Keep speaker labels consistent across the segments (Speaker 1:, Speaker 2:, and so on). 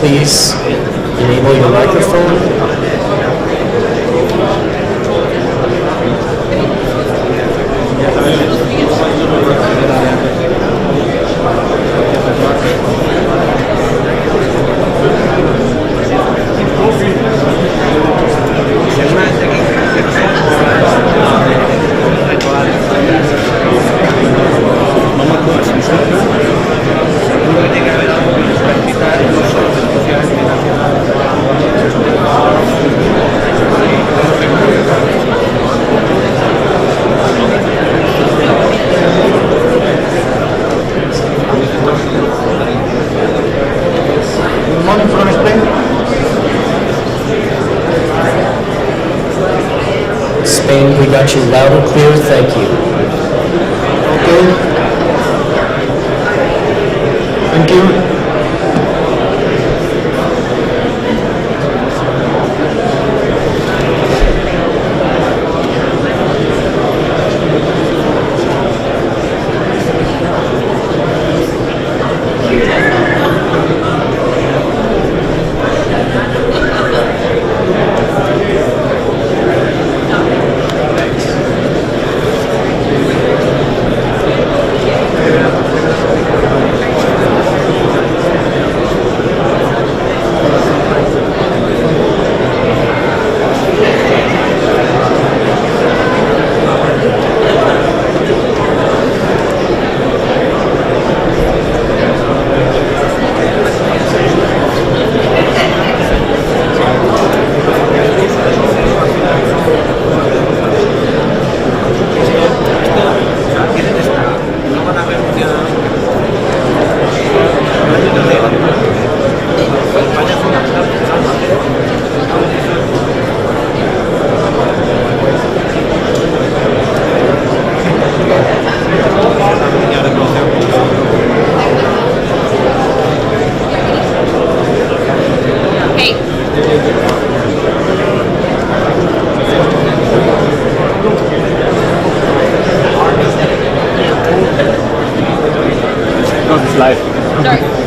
Speaker 1: please enable your microphone. Spain, we got you loud and clear, thank you.
Speaker 2: Okay. Thank you.
Speaker 3: Live.
Speaker 4: Start.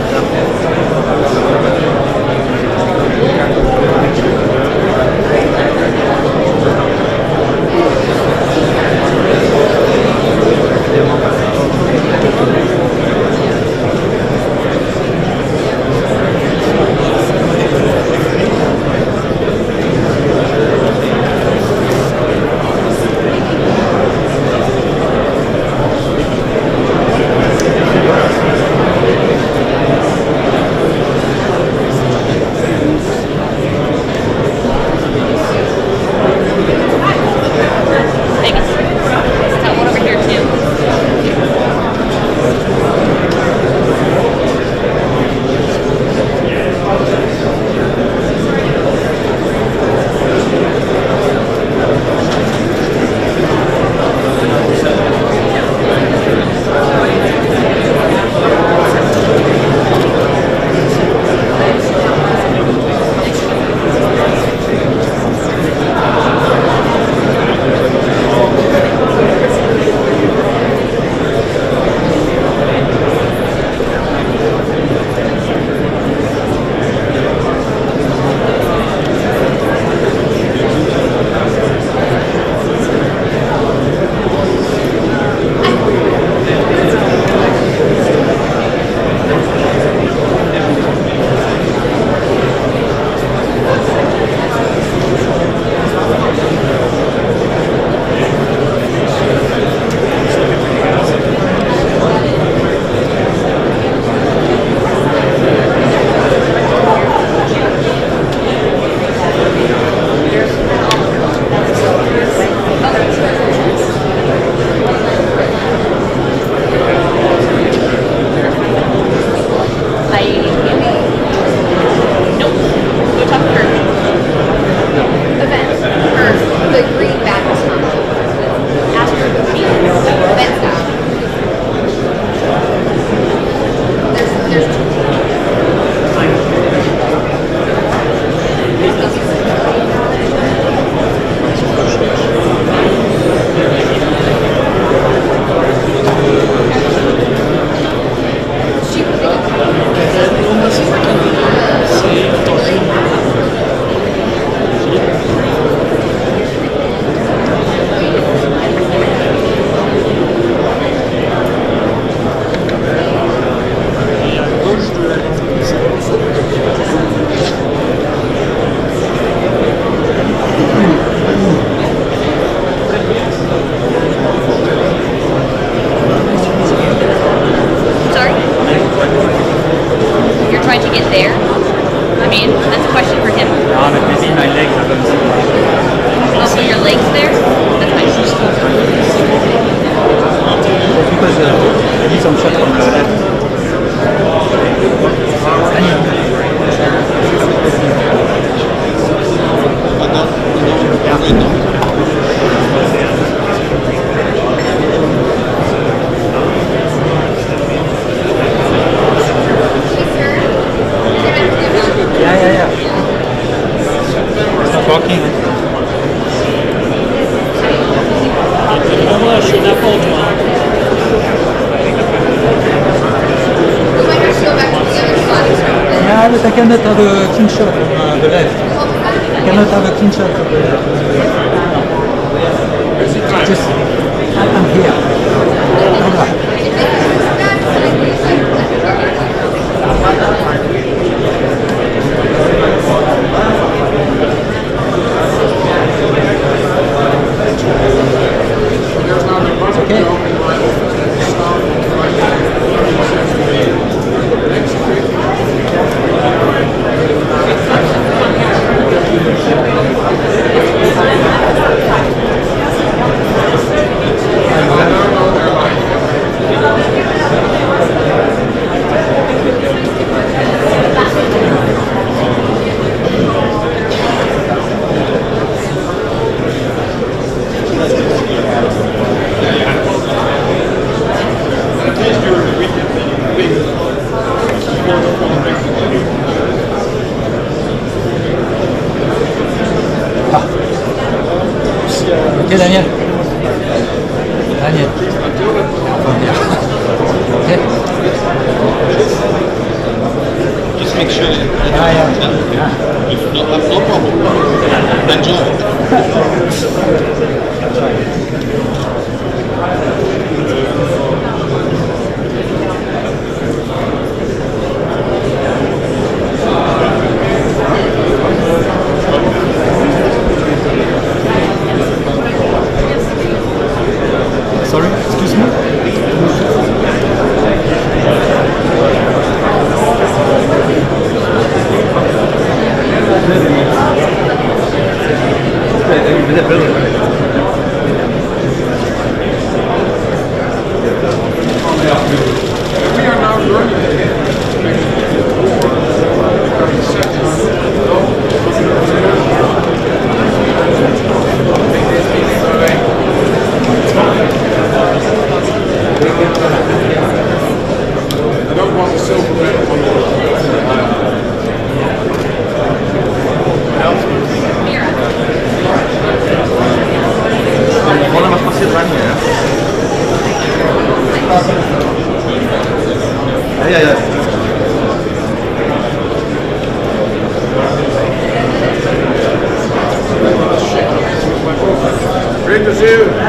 Speaker 3: but I cannot have a clean shot on the left. I cannot have a clean shot on the left. Just, I'm here. Ok, Daniel. Daniel. Okay.
Speaker 4: Just make sure that
Speaker 3: Yeah.
Speaker 4: if not, no problem. Enjoy.
Speaker 3: Sorry, excuse me.
Speaker 2: Great to see you.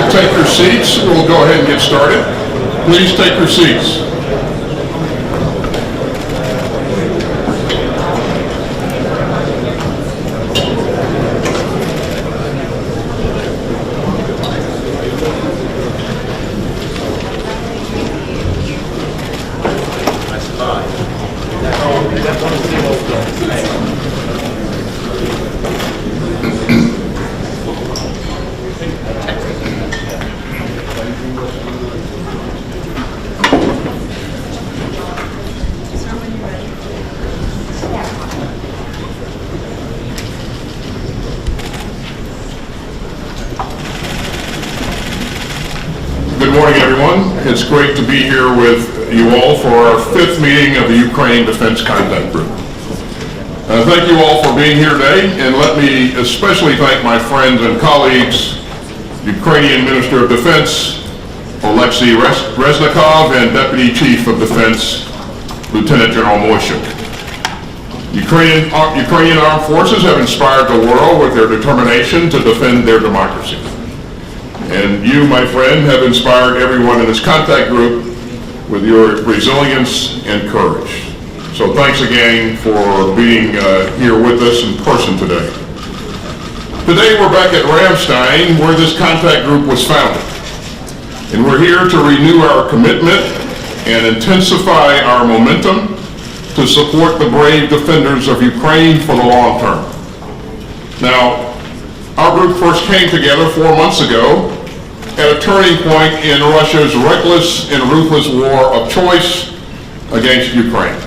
Speaker 5: Take your seats. We'll go ahead and get started. Please take your seats. Good morning, everyone. It's great to be here with you all for our 5th meeting of the Ukraine Defense Contact Group. Thank you all for being here today, and let me especially thank my friends and colleagues, Ukrainian Minister of Defense, Alexei Reznikov, and Deputy Chief of Defense, Lieutenant General Moishuk. Ukrainian armed forces have inspired the world with their determination to defend their democracy. And you, my friend, have inspired everyone in this contact group with your resilience and courage. So thanks again for being here with us in person today. Today we're back at Ramstein, where this contact group was founded. And we're here to renew our commitment and intensify our momentum to support the brave defenders of Ukraine for the long term. Now, our group first came together 4 months ago at a turning point in Russia's reckless and ruthless war of choice against Ukraine.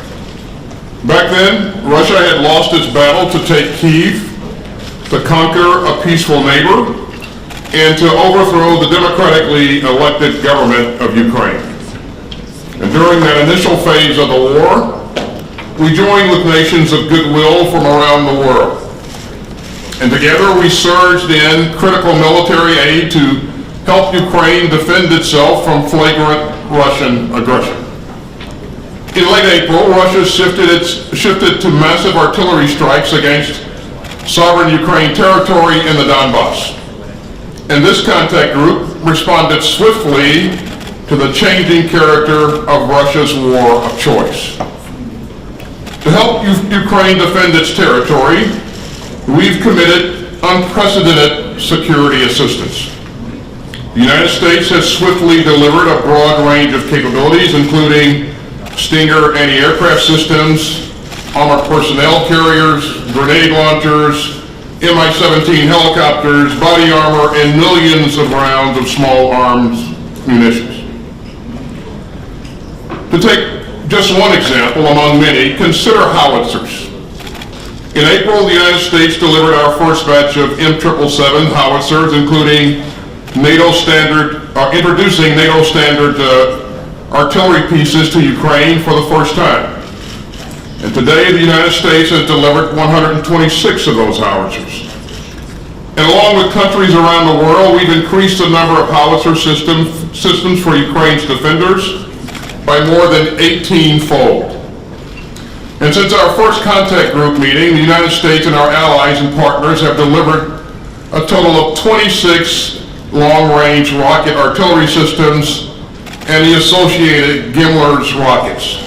Speaker 5: Back then, Russia had lost its battle to take Kyiv, to conquer a peaceful neighbor, and to overthrow the democratically elected government of Ukraine. And during that initial phase of the war, we joined with nations of goodwill from around the world. And together we surged in critical military aid to help Ukraine defend itself from flagrant Russian aggression. In late April, Russia shifted to massive artillery strikes against sovereign Ukraine territory in the Donbass. And this contact group responded swiftly to the changing character of Russia's war of choice. To help Ukraine defend its territory, we've committed unprecedented security assistance. The United States has swiftly delivered a broad range of capabilities, including Stinger anti-aircraft systems, armored personnel carriers, grenade launchers, Mi-17 helicopters, body armor, and millions of rounds of small arms munitions. To take just one example among many, consider howitzers. In April, the United States delivered our first batch of M777 howitzers, including introducing NATO standard artillery pieces to Ukraine for the first time. And today, the United States has delivered 126 of those howitzers. And along with countries around the world, we've increased the number of howitzer systems for Ukraine's defenders by more than 18-fold. And since our first contact group meeting, the United States and our allies and partners have delivered a total of 26 long-range rocket artillery systems and the associated GMLRS rockets.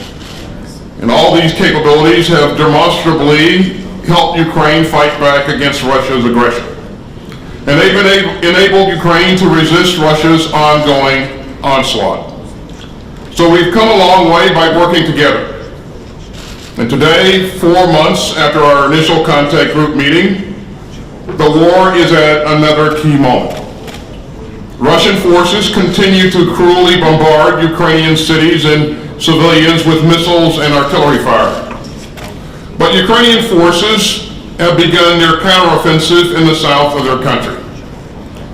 Speaker 5: And all these capabilities have demonstrably helped Ukraine fight back against Russia's aggression. And they've enabled Ukraine to resist Russia's ongoing onslaught. So we've come a long way by working together. And today, 4 months after our initial contact group meeting, the war is at another key moment. Russian forces continue to cruelly bombard Ukrainian cities and civilians with missiles and artillery fire. But Ukrainian forces have begun their counteroffensive in the south of their country.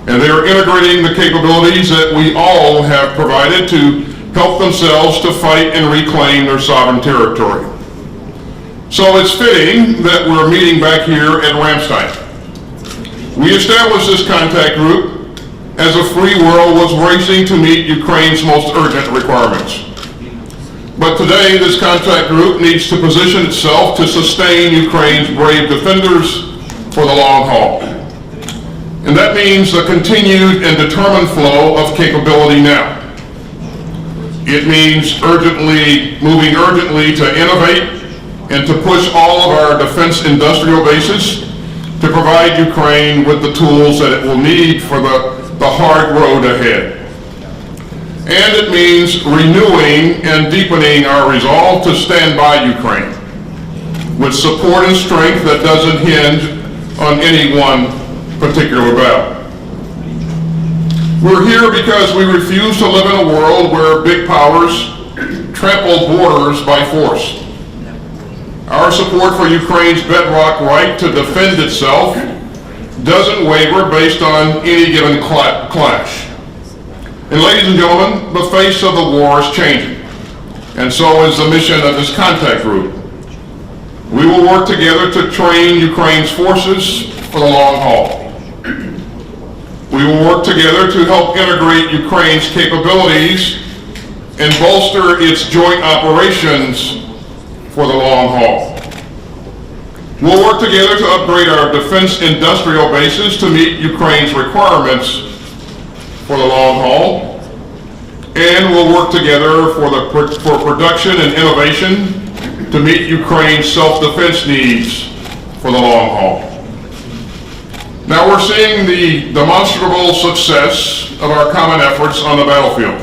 Speaker 5: And they are integrating the capabilities that we all have provided to help themselves to fight and reclaim their sovereign territory. So it's fitting that we're meeting back here at Ramstein. We established this contact group as the free world was racing to meet Ukraine's most urgent requirements. But today, this contact group needs to position itself to sustain Ukraine's brave defenders for the long haul. And that means a continued and determined flow of capability now. It means moving urgently to innovate and to push all of our defense industrial bases to provide Ukraine with the tools that it will need for the hard road ahead. And it means renewing and deepening our resolve to stand by Ukraine with support and strength that doesn't hinge on any one particular battle. We're here because we refuse to live in a world where big powers trample borders by force. Our support for Ukraine's bedrock right to defend itself doesn't waver based on any given clash. And ladies and gentlemen, the face of the war is changing, and so is the mission of this contact group. We will work together to train Ukraine's forces for the long haul. We will work together to help integrate Ukraine's capabilities and bolster its joint operations for the long haul. We'll work together to upgrade our defense industrial bases to meet Ukraine's requirements for the long haul, and we'll work together for production and innovation to meet Ukraine's self-defense needs for the long haul. Now we're seeing the demonstrable success of our common efforts on the battlefield.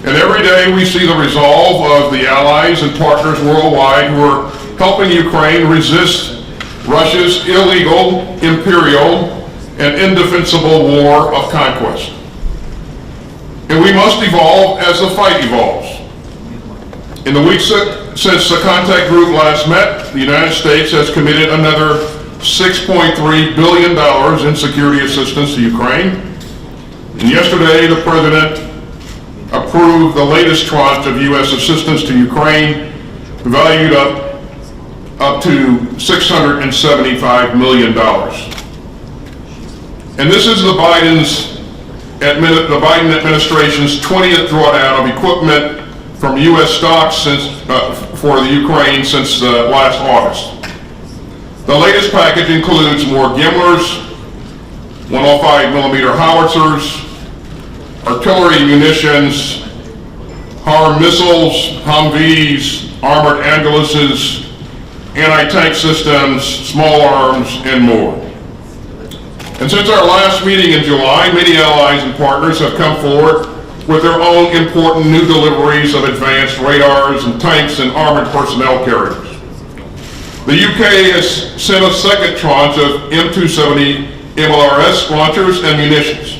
Speaker 5: And every day we see the resolve of the allies and partners worldwide who are helping Ukraine resist Russia's illegal, imperial, and indefensible war of conquest. And we must evolve as the fight evolves. In the weeks since the contact group last met, the United States has committed another $6.3 billion in security assistance to Ukraine. And yesterday, the President approved the latest tranche of U.S. assistance to Ukraine, valued up to $675 million. And this is the Biden administration's 20th drawdown of equipment from U.S. stocks for the Ukraine since last August. The latest package includes more Gimlers, 105 millimeter howitzers, artillery munitions, HARM missiles, Humvees, armored ambulances, anti-tank systems, small arms, and more. And since our last meeting in July, many allies and partners have come forward with their own important new deliveries of advanced radars and tanks and armored personnel carriers. The UK has sent a second tranche of M270 MLRS launchers and munitions.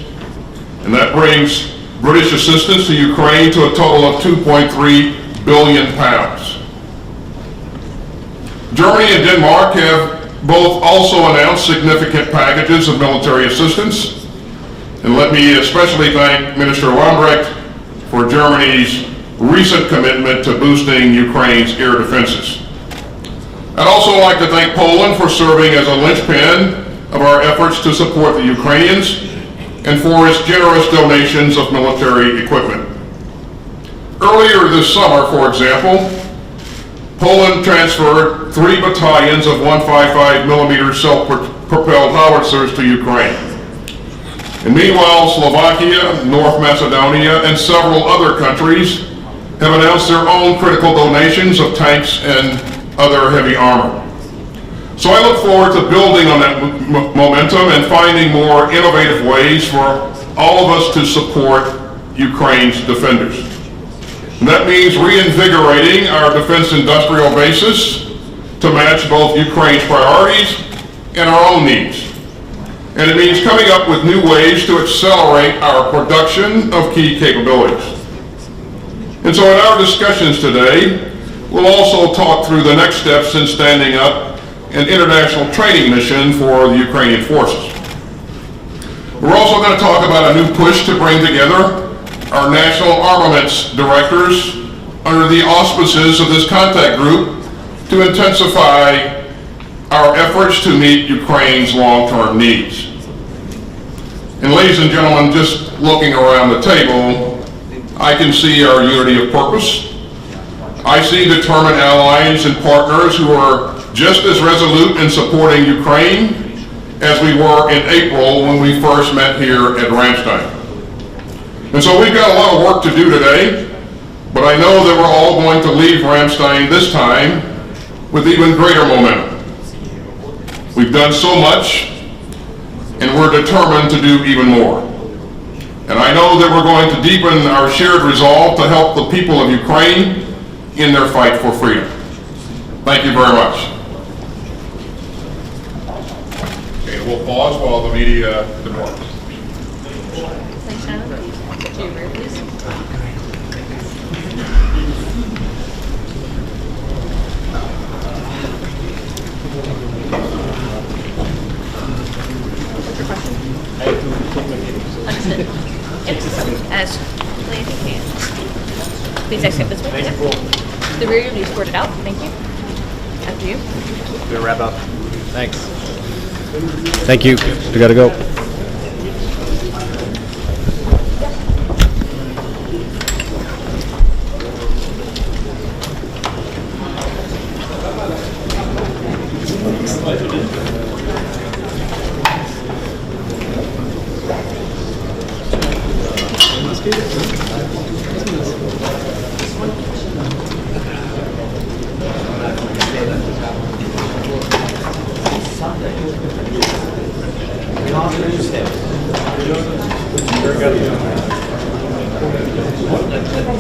Speaker 5: And that brings British assistance to Ukraine to a total of £2.3 billion. Germany and Denmark have both also announced significant packages of military assistance. And let me especially thank Minister Lambrecht for Germany's recent commitment to boosting Ukraine's air defenses. I'd also like to thank Poland for serving as a linchpin of our efforts to support the Ukrainians and for its generous donations of military equipment. Earlier this summer, for example, Poland transferred 3 battalions of 155 millimeter self-propelled howitzers to Ukraine. And meanwhile, Slovakia, North Macedonia, and several other countries have announced their own critical donations of tanks and other heavy armor. So I look forward to building on that momentum and finding more innovative ways for all of us to support Ukraine's defenders. And that means reinvigorating our defense industrial basis to match both Ukraine's priorities and our own needs. And it means coming up with new ways to accelerate our production of key capabilities. And so in our discussions today, we'll also talk through the next steps in standing up an international training mission for the Ukrainian forces. We're also going to talk about a new push to bring together our national armaments directors under the auspices of this contact group to intensify our efforts to meet Ukraine's long-term needs. And ladies and gentlemen, just looking around the table, I can see our unity of purpose. I see determined allies and partners who are just as resolute in supporting Ukraine as we were in April when we first met here at Ramstein. And so we've got a lot of work to do today, but I know that we're all going to leave Ramstein this time with even greater momentum. We've done so much, and we're determined to do even more. And I know that we're going to deepen our shared resolve to help the people of Ukraine in their fight for freedom. Thank you very much. Okay, we'll pause while the media departs.
Speaker 6: Understood. As quickly as you can. Please exit this way. The rear will be escorted out. Thank you. After you.
Speaker 7: We'll wrap up. Thanks. Thank you. We gotta go.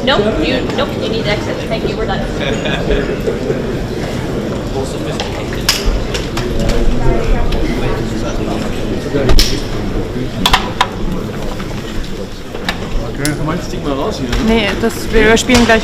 Speaker 6: Nope, you need to exit. Thank you, we're done.
Speaker 3: Nee, wir spielen gleich.